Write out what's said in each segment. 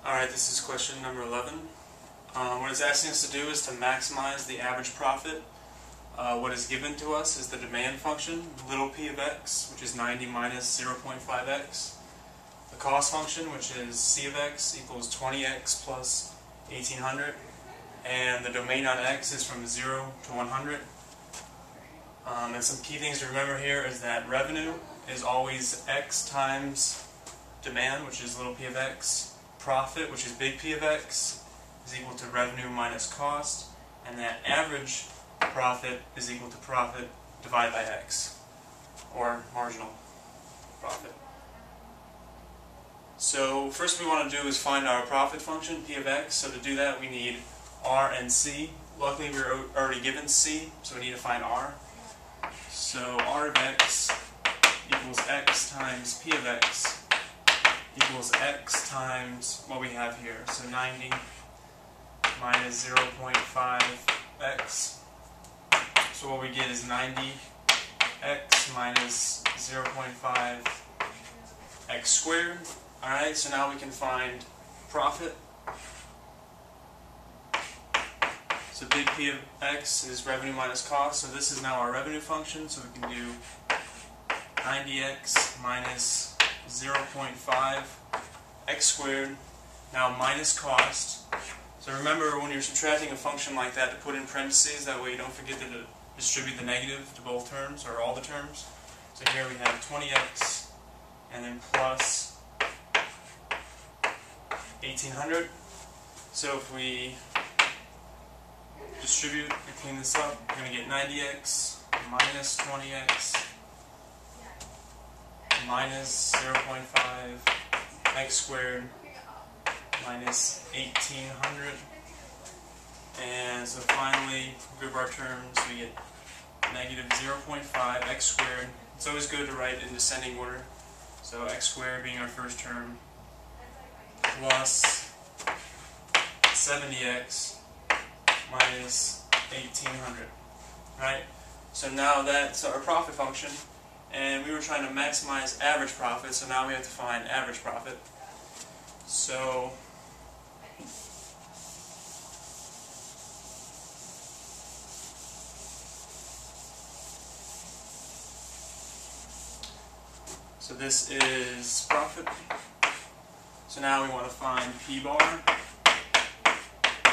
Alright, this is question number 11. What it's asking us to do is to maximize the average profit. What is given to us is the demand function, little p of x, which is 90 minus 0.5x. The cost function, which is c of x, equals 20x plus 1800. And the domain on x is from 0 to 100. And some key things to remember here is that revenue is always x times demand, which is little p of x. Profit, which is big P of x, is equal to revenue minus cost. And that average profit is equal to profit divided by x, or marginal profit. So first we want to do is find our profit function, P of x. So to do that we need R and C. Luckily we're already given C, so we need to find R. So R of x equals x times P of x equals x times what we have here. So 90 minus 0.5x. So what we get is 90x minus 0.5x squared. Alright, so now we can find profit. So big P of x is revenue minus cost, so this is now our revenue function, so we can do 90x minus 0.5x squared, now minus cost. So remember when you're subtracting a function like that to put in parentheses, that way you don't forget to distribute the negative to both terms, or all the terms. So here we have 20x and then plus 1800. So if we distribute and clean this up, we're going to get 90x minus 20x minus 0.5x squared minus 1800. And so finally, group our terms, we get negative 0.5x squared. It's always good to write in descending order. So x squared being our first term, plus 70x minus 1800. Right? So now that's our profit function, and we were trying to maximize average profit, so now we have to find average profit. So this is profit. So now we want to find P bar,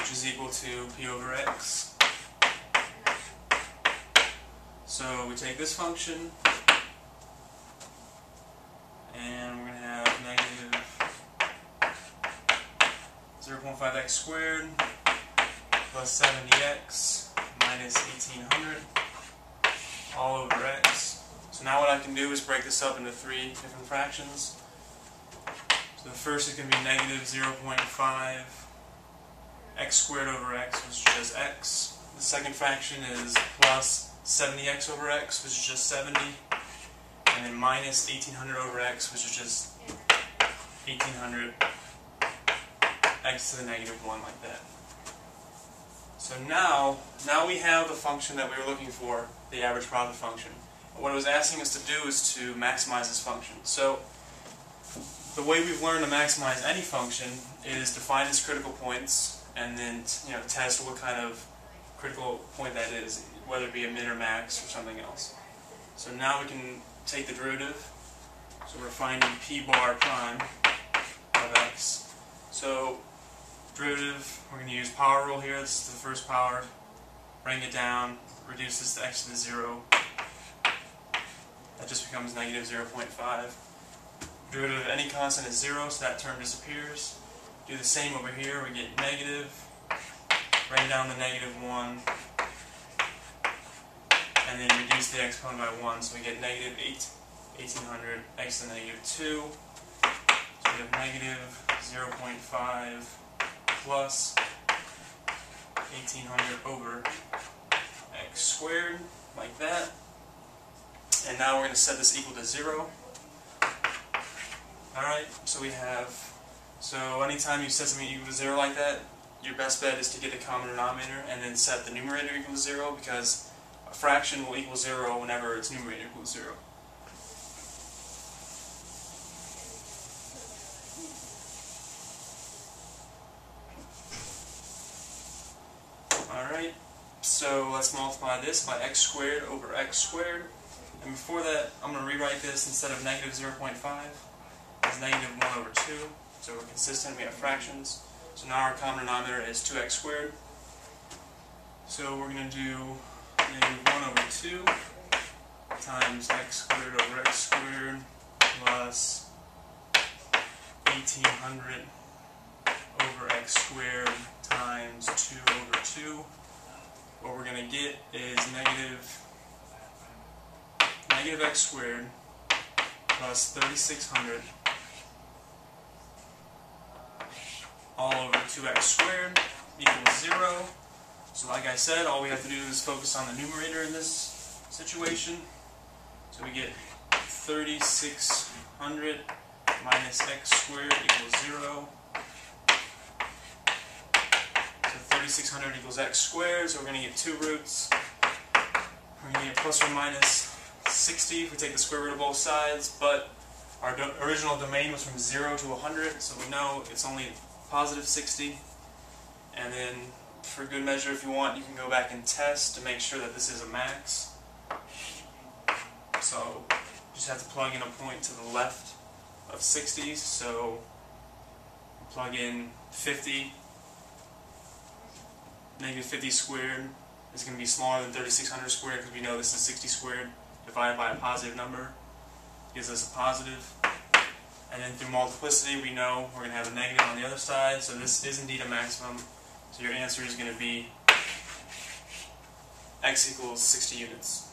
which is equal to P over X. So we take this function, and we're going to have negative 0.5x squared plus 70x minus 1800 all over x. So now what I can do is break this up into three different fractions. So the first is going to be negative 0.5 x squared over x, which is just x. The second fraction is plus 70x over x, which is just 70. And then minus 1800 over x, which is just 1800 x to the negative 1, like that. So now we have the function that we were looking for, the average profit function. What it was asking us to do is to maximize this function. So the way we've learned to maximize any function is to find its critical points and then test what kind of critical point that is, whether it be a min or max or something else. So now we can take the derivative. So we're finding P bar prime of x. So derivative, we're going to use power rule here. This is the first power. Bring it down, reduce this to x to the 0. That just becomes negative 0.5. Derivative of any constant is 0, so that term disappears. Do the same over here. We get negative. Bring down the negative 1. And then reduce the exponent by 1, so we get negative 1800 x to the negative 2. So we have negative 0.5 plus 1800 over x squared, like that. And now we're going to set this equal to 0. Alright, so we have, so anytime you set something equal to 0 like that, your best bet is to get a common denominator and then set the numerator equal to 0, because a fraction will equal 0 whenever its numerator equals 0. Alright, so let's multiply this by x squared over x squared. And before that, I'm going to rewrite this instead of negative 0.5 as negative 1 over 2. So we're consistent, we have fractions. So now our common denominator is 2x squared. So we're going to do negative 1 over 2 times x squared over x squared plus 1800 over x squared times 2 over 2. What we're going to get is negative x squared plus 3600 all over 2x squared equals 0. So like I said, all we have to do is focus on the numerator in this situation. So we get 3600 minus x squared equals 0. So 3600 equals x squared, so we're going to get 2 roots. We're going to get plus or minus 60 if we take the square root of both sides, but our original domain was from 0 to 100, so we know it's only positive 60. And then, for good measure, if you want, you can go back and test to make sure that this is a max. So, you just have to plug in a point to the left of 60, so plug in 50. Negative 50 squared is going to be smaller than 3600 squared because we know this is 60 squared divided by a positive number. Gives us a positive. And then through multiplicity we know we're going to have a negative on the other side, so this is indeed a maximum. So your answer is going to be x equals 60 units.